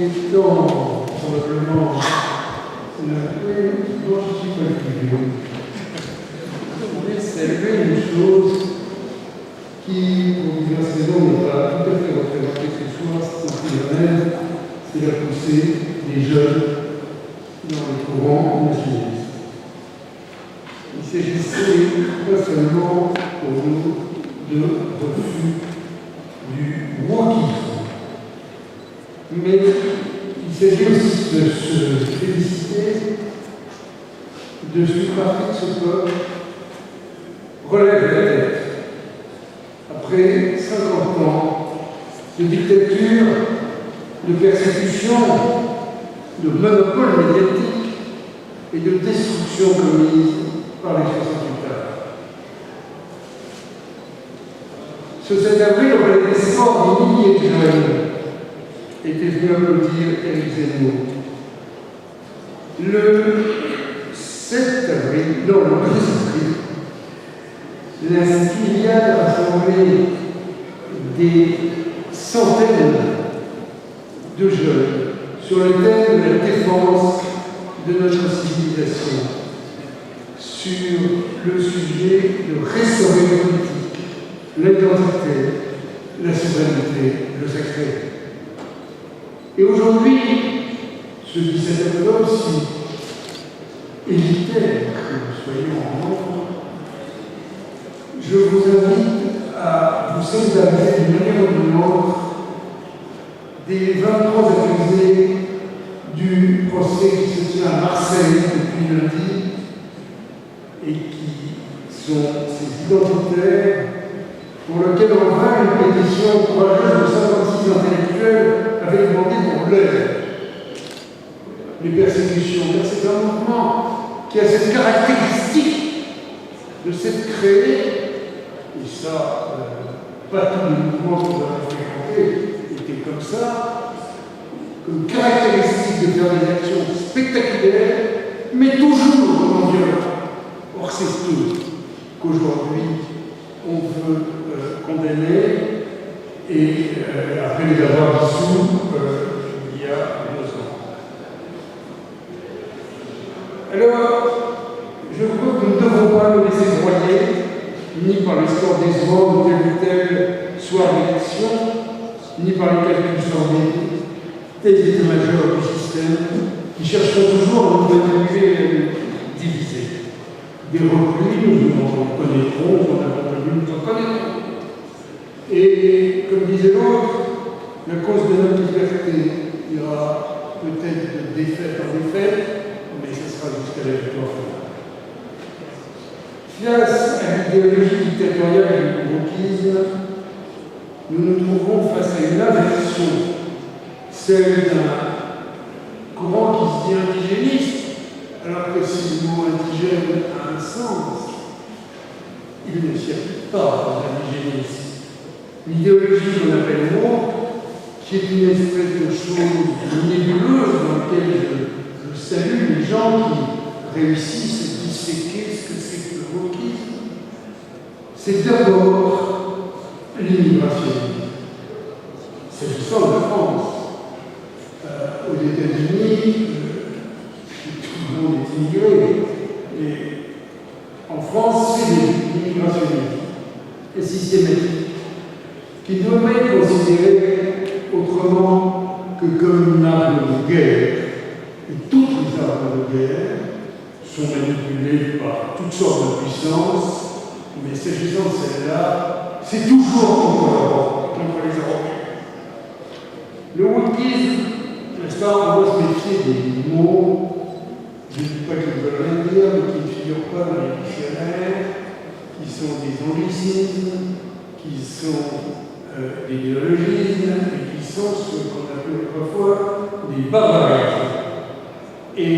étant probablement dont je suis pas le plus mais c'est une chose qui, pour diverses raisons, n'est pas tout à fait représentée ce soir, c'est la poussée des jeunes dans le courant nationaliste. Il s'agissait pas seulement pour nous de refus du wokisme, mais il s'agit aussi de se féliciter de ce qu'une partie de ce peuple relève la tête. Après 50 ans de dictature, de persécution, de monopole médiatique et de destruction commise par les 68 heures. Ce 7 avril, auprès des sports de milliers de jeunes étaient venus applaudir Éric Zemmour. Le 7 avril, non, le 12 avril, la Skilyade a rassemblé des centaines de jeunes sur le thème de la défense de notre civilisation, sur le sujet de restaurer la politique, l'identité, la souveraineté, le sacré. Et aujourd'hui, ce 17 octobre, si élitaire que nous soyons en nombre, je vous invite à vous solidariser d'une manière ou d'une autre des 23 accusés du procès qui se tient à Marseille depuis lundi et qui sont ces identitaires pour lesquels on va une pétition courageuse de 56 intellectuels avait demandé pour l'aide. Les persécutions, car c'est un mouvement qui a cette caractéristique de s'être créé. Et ça, pas tous les mouvements que vous avez fréquentés étaient comme ça, comme caractéristique de faire des actions spectaculaires, mais toujours non violentes. Or, c'est tout qu'aujourd'hui on veut condamner, et après les avoir dissous il y a 2 ans. Alors, je crois que nous ne devons pas nous laisser broyer ni par le score décevant de tel ou tel soir d'élection, ni par les calculs sordides des états-majors du système qui chercheront toujours à nous évaluer et à nous diviser. Des replis, nous en connaîtrons, nous en avons connu, nous en connaîtrons. Et comme disait l'autre, la cause de notre liberté ira peut-être de défaite en défaite, mais ce sera jusqu'à la victoire finale. Face à l'idéologie dictatoriale du wokisme, nous nous trouvons face à une aversion, celle d'un courant qui se dit indigéniste, alors que si le mot indigène a un sens, il ne s'y applique pas dans l'indigénisme. L'idéologie qu'on appelle woke, qui est une espèce de chose nébuleuse dans laquelle je salue les gens qui réussissent à disséquer ce que c'est que le wokisme, c'est d'abord l'immigration. S'agissant de la France, aux États-Unis, tout le monde est immigré, mais en France, c'est l'immigration et systématique, qui ne doit pas être considérée autrement que comme une arme de guerre. Et toutes les armes de guerre sont manipulées par toutes sortes de puissances, mais s'agissant de celle-là, c'est toujours contre l'Europe, contre les Européens. Le wokisme, n'est-ce pas, on doit se méfier des mots, je ne dis pas qu'ils ne veulent rien dire, mais qui ne figurent pas dans les dictionnaires, qui sont des anglicismes, qui sont des néologismes, et qui sont ce qu'on appelle autrefois des barbarismes. Et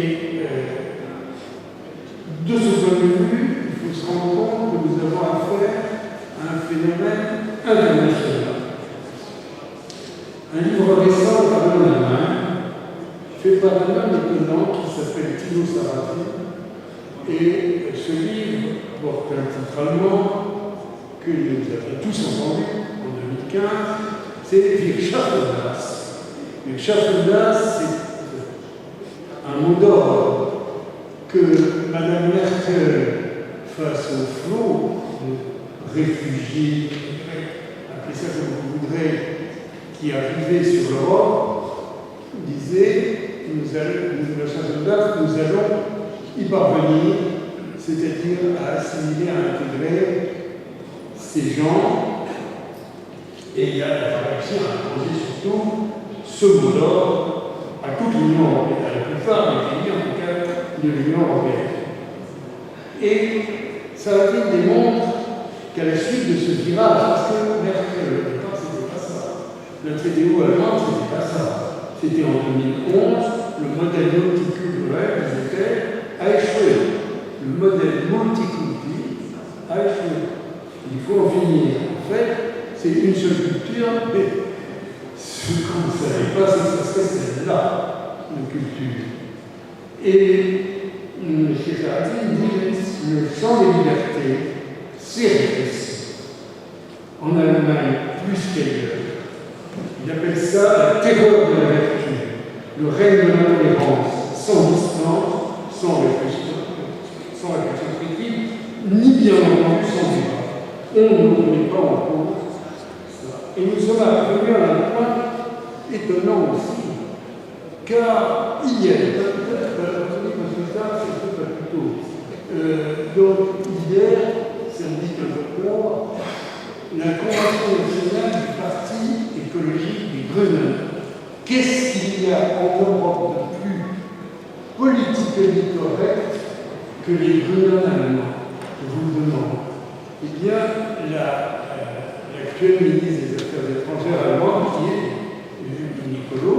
de ce point de vue, il faut se rendre compte que nous avons affaire à un phénomène international. Un livre récent par un Allemand, fait par un homme étonnant qui s'appelle Tino Sarrazin, et ce livre porte un titre allemand que nous avons tous entendu en 2015, c'est Wir schaffen das. L'échafaudage, c'est un mot d'ordre que Mme Merkel, face au flot de réfugiés, appelez ça comme vous voudrez, qui arrivaient sur l'Europe, disait nous allons y parvenir, c'est-à-dire à assimiler, à intégrer ces gens, et il a réussi à imposer surtout ce mot d'ordre à toute l'Union européenne, à la plupart des pays, en tout cas, de l'Union européenne. Et ça démontre qu'à la suite de ce virage, parce que Merkel, au départ, c'était pas ça. La CDU allemande, c'était pas ça. C'était en 2011, le modèle multiculturel, a échoué. Le modèle multiculturel a échoué. Il faut en finir. En fait, c'est une seule culture, mais ce qu'on ne savait pas, c'est que ça serait celle-là, une culture. Et M. Sarrazin dit que le champ des libertés s'est rétréci. En Allemagne, plus qu'ailleurs. Il appelle ça la terreur de la vertu, le règne de l'intolérance, sans distance, sans réflexion critique, ni bien entendu sans débat. On ne remet pas en cause ça. Et nous sommes arrivés à un point étonnant aussi, car hier, donc hier, samedi 15 octobre, la Convention nationale du Parti écologique des Grenades. Qu'est-ce qu'il y a en Europe de plus politiquement correct que les Grenades allemands? Je vous le demande. Eh bien, l'actuelle ministre des Affaires étrangères allemande, qui est une écolo,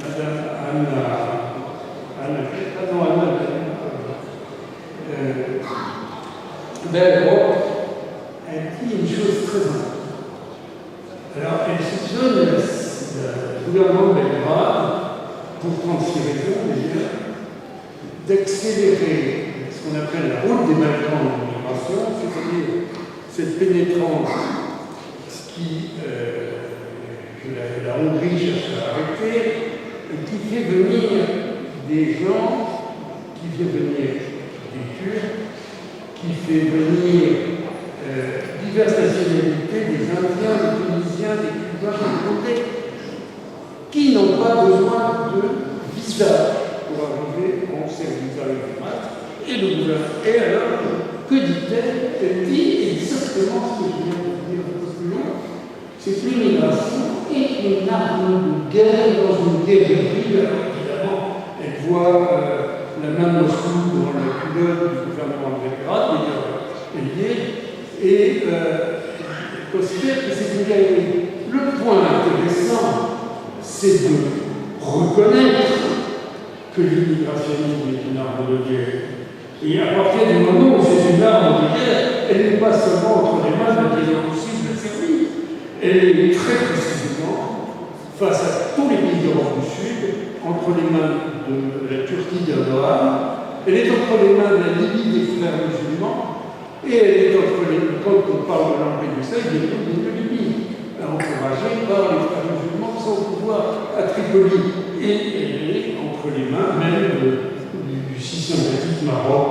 Madame Anna Baerbock, elle dit une chose très importante. Alors, elle soupçonne le gouvernement belgrade, pour 36 raisons d'ailleurs, d'accélérer ce qu'on appelle la route des Balkans de l'immigration, c'est-à-dire cette pénétrance qui, que la Hongrie cherche à arrêter, et qui fait venir des gens, qui fait venir des Turcs, qui fait venir diverses nationalités, des Indiens, des Tunisiens, des Cubains, des Congolais, qui n'ont pas besoin de visa pour arriver en service à l'Europe. Et le gouvernement. Et alors, que dit-elle? Elle dit exactement ce que je viens de dire un peu plus loin. C'est que l'immigration est une arme de guerre dans une guerre hybride. Alors évidemment, elle voit la main de Moscou dans la culotte du gouvernement de Belgrade, d'ailleurs, elle y est, et elle considère que c'est une guerre hybride. Le point intéressant, c'est de reconnaître que l'immigrationnisme est une arme de guerre. Et à partir du moment où c'est une arme de guerre, elle n'est pas seulement entre les mains d'un génocide servi, elle est très précisément face à tous les pays d'Europe du Sud, entre les mains de la Turquie d'Erdogan, elle est entre les mains de la Libye des frères musulmans, et elle est entre les mains, quand on parle de Lampedusa, il y a de Libye, encouragée par les frères musulmans qui sont au pouvoir à Tripoli. Et elle est entre les mains même du si sympathique Maroc.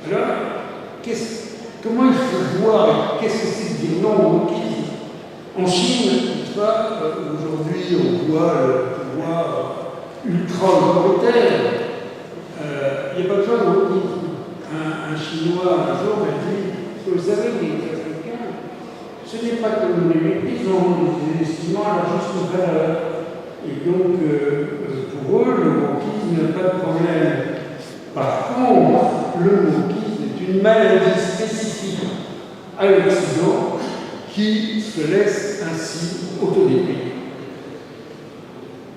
Alors, comment il faut voir, qu'est-ce que c'est que dire non au wokisme? En Chine, aujourd'hui, on voit le pouvoir ultra-autoritaire. Il n'y a pas besoin de wokisme. Un Chinois, un jour, m'a dit, vous savez, les Africains, ce n'est pas comme les métis, ils ont des estimants à la juste valeur. Et donc, pour eux, le wokisme n'a pas de problème. Par contre, le wokisme est une maladie spécifique à l'Occident qui se laisse ainsi autodétruire.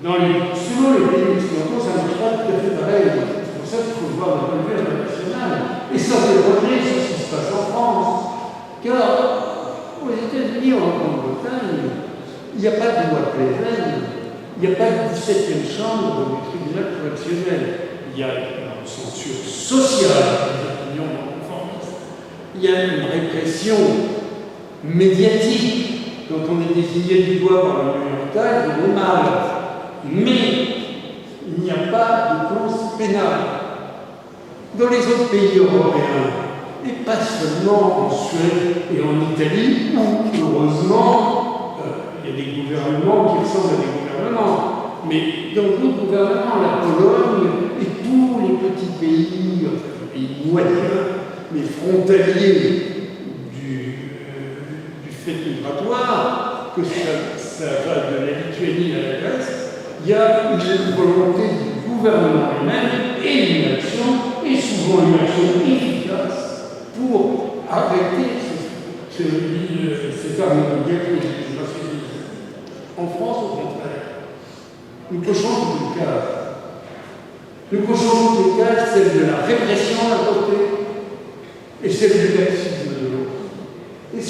Selon les pays occidentaux, ça ne marche pas tout à fait pareil. C'est pour ça qu'il faut voir le point de vue international et s'interroger sur ce qui se passe en France. Car aux États-Unis ou en Grande-Bretagne, il n'y a pas de loi pénale. Il n'y a pas de 17e chambre du tribunal correctionnel. Il y a une censure sociale des opinions conformistes. Il y a une répression médiatique quand on est désigné du doigt par le New York Times, on est mal. Mais il n'y a pas de cause pénale. Dans les autres pays européens, et pas seulement en Suède et en Italie, où, heureusement, il y a des gouvernements qui ressemblent à des gouvernements, mais dans d'autres gouvernements, la Pologne et tous les petits pays, les pays moyens, mais frontaliers du fait migratoire, que ça va de la Lituanie à la Grèce, il y a une volonté du gouvernement lui-même et une action, et souvent une action efficace, pour arrêter ces armes de guerre que les racialistes. En France, au contraire, nous cochons toutes les cases. Nous cochons toutes les cases, celle de la répression d'un côté et celle du laxisme de l'autre. Et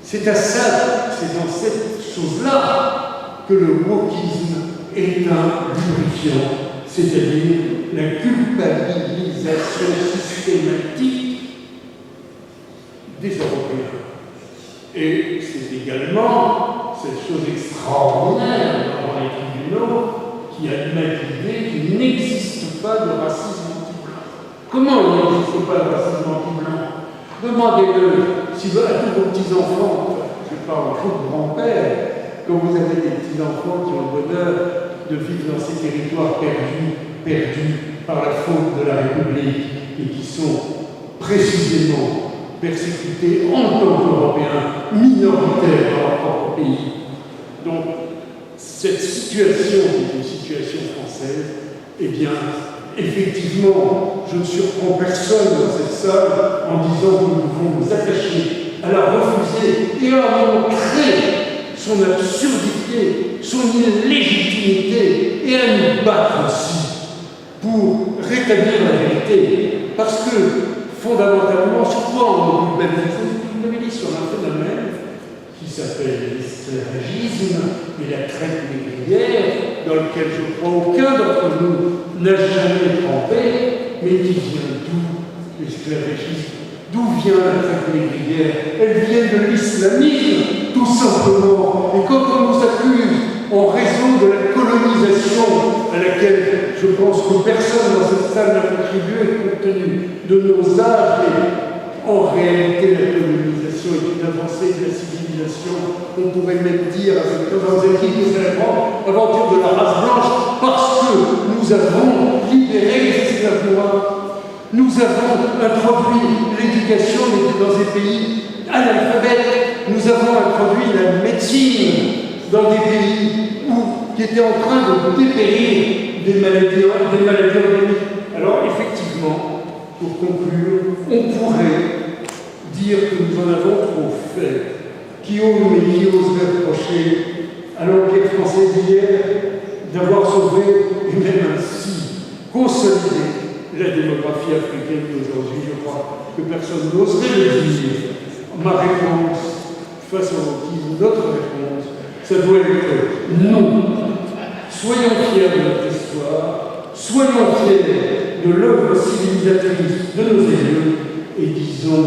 c'est à ça, c'est dans cette chose-là que le wokisme est un lubrifiant, c'est-à-dire la culpabilisation systématique des Européens. Et c'est également cette chose extraordinaire dans les tribunaux qui admettent l'idée qu'il n'existe pas de racisme anti-blanc. Comment il n'existe pas de racisme anti-blanc? Demandez-le, si à tous vos petits-enfants, je parle au de grand-père, quand vous avez des petits-enfants qui ont le bonheur de vivre dans ces territoires perdus par la faute de la République et qui sont précisément persécutés en tant qu'Européens minoritaires dans leur propre pays. Donc, cette situation, qui est une situation française, eh bien, effectivement, je ne surprends personne dans cette salle en disant que nous devons nous attacher à la refuser et à montrer son absurdité, son illégitimité et à nous battre aussi pour rétablir la vérité. Parce que, fondamentalement, surtout en vous l'avez dit sur un phénomène qui s'appelle l'esclavagisme et la traite négrière, dans lequel je crois aucun d'entre nous n'a jamais trempé, mais qui vient d'où l'esclavagisme? D'où vient la traite négrière? Elle vient de l'islamisme, tout simplement. Et quand on nous accuse en raison de la colonisation à laquelle je pense que personne dans cette salle n'a contribué compte tenu de nos âges, et en réalité la colonisation est une avancée de la civilisation. On pourrait même dire avec Kawasaki que c'est la grande aventure de la race blanche parce que nous avons libéré les esclaves noirs. Nous avons introduit l'éducation dans des pays analphabètes. Nous avons introduit la médecine dans des pays qui étaient en train de dépérir des maladies endémiques. Alors, effectivement, pour conclure, on pourrait dire que nous en avons trop fait. Qui oserait reprocher à l'enquête française d'hier d'avoir sauvé et même ainsi consolidé la démographie africaine d'aujourd'hui? Je crois que personne n'oserait le dire. Ma réponse face au wokisme, notre réponse, ça doit être non. Soyons fiers de notre histoire, soyons fiers de l'œuvre civilisatrice de nos aïeux et disons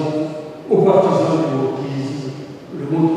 aux partisans du wokisme le mot de